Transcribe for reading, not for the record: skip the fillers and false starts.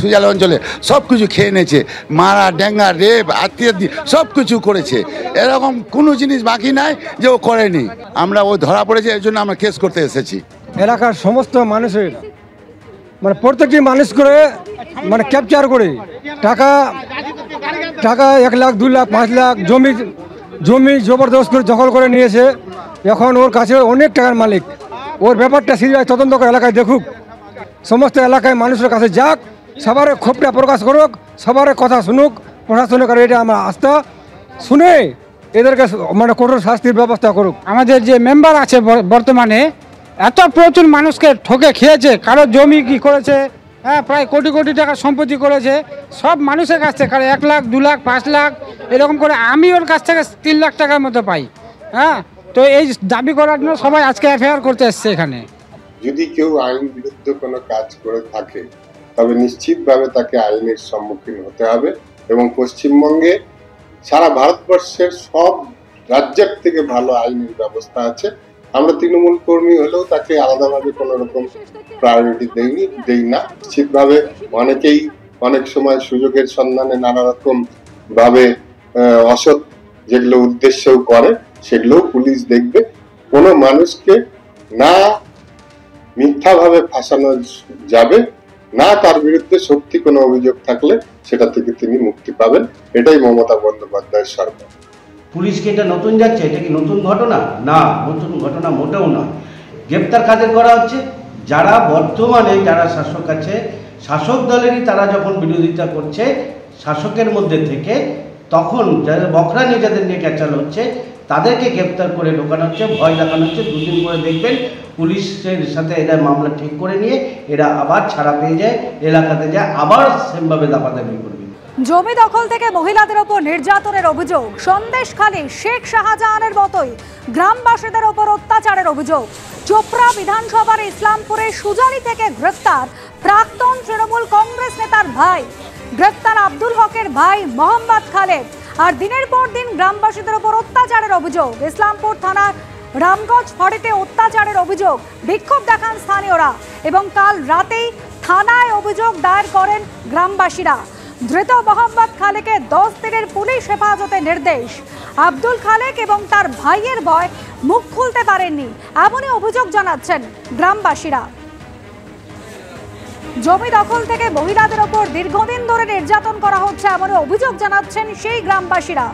সুজাল অঞ্চলে সব কিছু খেয়ে নিয়েছে, মারা ডেঙ্গা রেপ আত্মীয় সব কিছু করেছে। এরকম কোনো জিনিস বাকি নাই যে ও করেনি। আমরা ও ধরা পড়েছে, এর জন্য আমরা কেস করতে এসেছি। এলাকার সমস্ত মানুষের মানে প্রত্যেকটি মানুষ করে মানে ক্যাপচার করে টাকা টাকা 1 লাখ 2 লাখ 5 লাখ জমি জবরদস্ত করে দখল করে নিয়েছে। এখন ওর কাছে অনেক টাকার মালিক। ওর ব্যাপারটা সিরিয়াস তদন্ত করে এলাকায় দেখুক, সমস্ত এলাকায় মানুষের কাছে যাক, সবার ক্ষোভটা প্রকাশ করুক, সবার কথা শুনুক, প্রশাসনের কাছে এটা আমার আস্থা। শুনে এদেরকে মানে কঠোর শাস্তির ব্যবস্থা করুক। আমাদের যে মেম্বার আছে বর্তমানে এত প্রচুর মানুষকে ঠকে খেয়েছে, কারো জমি কি করেছে, হ্যাঁ প্রায় কোটি কোটি টাকা সম্পত্তি করেছে সব মানুষের কাছ থেকে, কারো 1 লাখ 2 লাখ 5 লাখ এরকম করে। আমি ওর কাছ থেকে 3 লাখ টাকার মতো পাই। হ্যাঁ, তো এই দাবি করার জন্য সবাই আজকে এফআইআর করতে এসছে এখানে। যদি কেউ আইন বিরুদ্ধ কোনো কাজ করে থাকে তবে নিশ্চিতভাবে তাকে আইনের সম্মুখীন হতে হবে। এবং পশ্চিমবঙ্গে সারা ভারতবর্ষের সব রাজ্যের থেকে ভালো আইনের ব্যবস্থা আছে। আমরা তৃণমূল কর্মী হলেও তাকে আলাদাভাবে কোনো রকম প্রায়োরিটি দেই না। নিশ্চিতভাবে অনেকেই অনেক সময় সুযোগের সন্ধানে নানা রকম ভাবে অসৎ যেগুলো উদ্দেশ্যও করে, সেগুলোও পুলিশ দেখবে। কোনো মানুষকে না মিথ্যাভাবে ফাঁসানো যাবে না, তার বিরুদ্ধে সত্যি কোনো অভিযোগ থাকলে সেটা থেকে তিনি মুক্তি পাবেন। এটাই মমতা বন্দ্যোপাধ্যায়ের সরকার। পুলিশকে এটা নতুন যাচ্ছে, এটা কি নতুন ঘটনা? না, নতুন ঘটনা মোটেও নয়। গ্রেপ্তার কাদের করা হচ্ছে? যারা বর্তমানে যারা শাসক আছে, শাসক দলেরই তারা যখন বিরোধিতা করছে শাসকের মধ্যে থেকে, তখন যাদের বখরা নিয়ে যাদের নিয়ে ক্যাচাল হচ্ছে তাদেরকে গ্রেপ্তার করে ঢোকানো হচ্ছে, ভয় দেখানো হচ্ছে। 2 দিন পরে দেখবেন পুলিশের সাথে এরা মামলা ঠিক করে নিয়ে এরা আবার ছাড়া পেয়ে যায়, এলাকাতে যায়, আবার সেমভাবে দাপাদাপি করবে। জমি দখল থেকে মহিলাদের ওপর নির্যাতনের অভিযোগ, সন্দেশখালী শেখ শাহজাহানের মতোই গ্রামবাসীদের ওপর অত্যাচারের অভিযোগ। চোপড়া বিধানসভার ইসলামপুরে সুজালি থেকে গ্রেফতার প্রাক্তন তৃণমূল কংগ্রেস নেতার ভাই। গ্রেফতার আব্দুল হকের ভাই মোহাম্মদ খালেদ। আর দিনের পর দিন গ্রামবাসীদের ওপর অত্যাচারের অভিযোগ। ইসলামপুর থানার রামগঞ্জ ফড়িতে অত্যাচারের অভিযোগ, বিক্ষোভ দেখান স্থানীয়রা এবং কাল রাতেই থানায় অভিযোগ দায়ের করেন গ্রামবাসীরা। ধৃত মোহাম্মদ খালেকে 10 দিনের পুলিশ হেফাজতে নির্দেশ। আব্দুল খালেক এবং তার ভাইয়ের ভয় মুখ খুলতে পারেননি, এমনই অভিযোগ জানাচ্ছেন গ্রামবাসীরা। জমি দখল থেকে মহিলাদের ওপর দীর্ঘদিন ধরে নির্যাতন করা হচ্ছে, এমনই অভিযোগ জানাচ্ছেন সেই গ্রামবাসীরা।